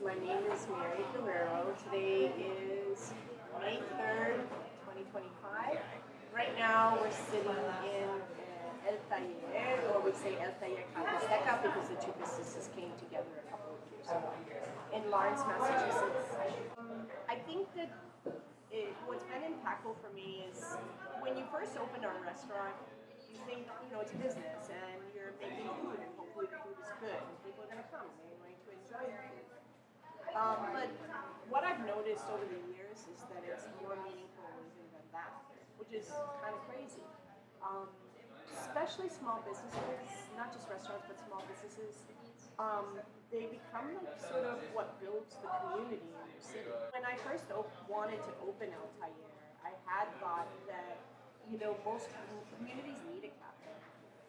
My name is Mary Guerrero. Today is May 3rd, 2025. Right now we're sitting in El Taller, or we say El Taller Calteca because the two businesses came together a couple of years ago in Lawrence, Massachusetts. I think that what's been impactful for me is when you first open a restaurant, you think, it's a business and you're making food and hopefully the food is good and people are going to come and they're going to enjoy the food. But what I've noticed over the years is that it's more meaningful even than that, which is kind of crazy. Especially small businesses, not just restaurants, but small businesses, they become like sort of what builds the community in your city. When I first wanted to open El Taller, I had thought that, most communities need a cafe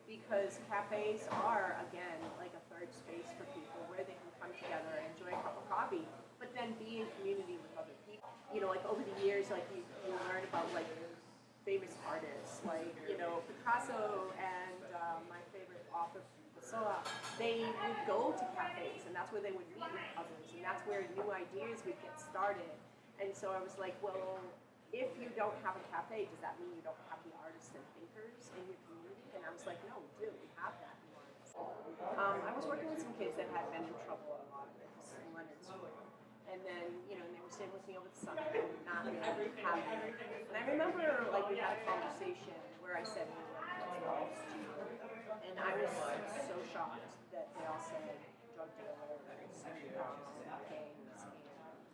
because cafes are, again, like a third space for people where they can come together and enjoy a cup of coffee, but then be in community with other people. Like over the years, like you learn about like famous artists, like, Picasso and my favorite author, Pessoa, they would go to cafes and that's where they would meet with others and that's where new ideas would get started. And so I was like, well, if you don't have a cafe, does that mean you don't have the artists and thinkers in your community? And I was like, no, we do. We have that in Lawrence. I was working with some kids that had been in trouble a lot in Leonard Square. And then, and they were staying with me over the summer and not really having. And I remember, like, we had a conversation where I said, and I was so shocked that they all said drug dealers, gangs, and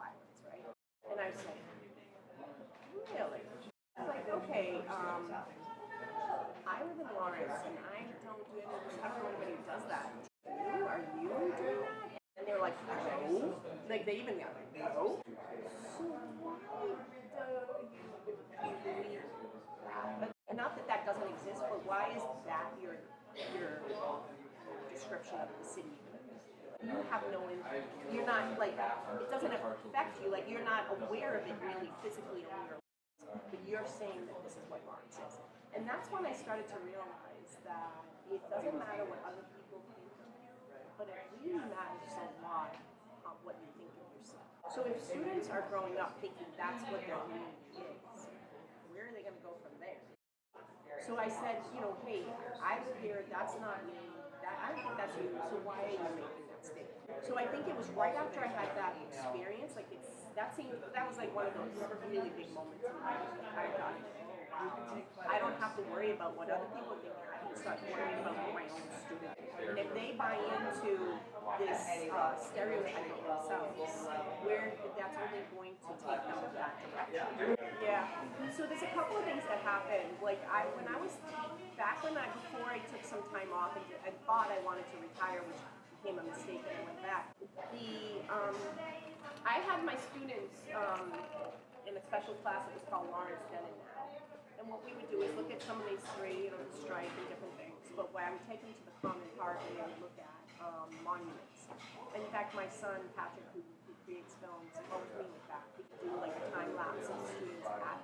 violence, right? And I was like, really? I was like, okay, I live in Lawrence and I don't do any of this. I don't know anybody who does that. Are you doing that? And they were like, no. Like, they even got like, no. So why do you believe that? But not that that doesn't exist, but why is that your description of the city? You have no impact. You're not, like, it doesn't affect you. Like, you're not aware of it really physically on your life, but you're saying that this is what Lawrence is. And that's when I started to realize that it doesn't matter what other people think of you, but it really matters a lot what you think of yourself. So if students are growing up thinking that's what their meaning is, where are they going to go from there? So I said, hey, I live here, that's not me, I don't think that's you, so why are you making that statement? So I think it was right after I had that experience, like that was like one of those really big moments in my life that I thought, I don't have to worry about what other people think. I can start worrying about what my own students think. And if they buy into this stereotype of themselves, where that's only going to take them in that direction. Yeah. So there's a couple of things that happened. Like before I took some time off and thought I wanted to retire, which became a mistake and I went back. I had my students in a special class that was called Lawrence Then and Now. And what we would do is look at some of these three, the stripe and different things. But I would take them to the Common Park and they would look at monuments. And in fact, my son, Patrick, who creates films, helped me with that. He could do like a time lapse of students at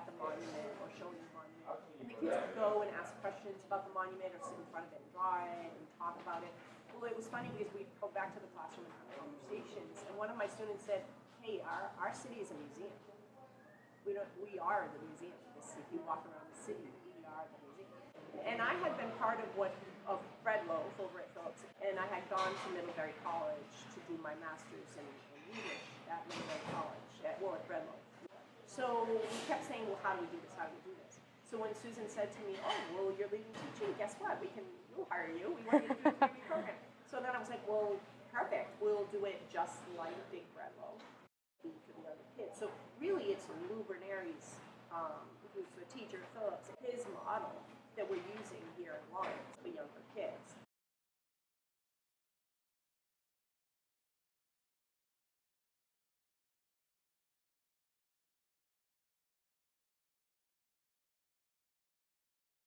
the monument or showing the monument. And the kids would go and ask questions about the monument or sit in front of it and draw it and talk about it. Well, it was funny because we'd go back to the classroom and have conversations. And one of my students said, hey, our city is a museum. We are the museum. If you walk around the city, we are the museum. And I had been part of Bread Loaf over at Phillips, and I had gone to Middlebury College to do my master's in English at Middlebury College, at Bread Loaf. So we kept saying, well, how do we do this? How do we do this? So when Susan said to me, oh, well, you're leaving teaching, guess what? We'll hire you. We want you to do the 3-week program. So then I was like, well, perfect. We'll do it just like Big Bread Loaf for the other kids. So really, it's Lou Berneri's, who's the teacher at Phillips, his model that we're using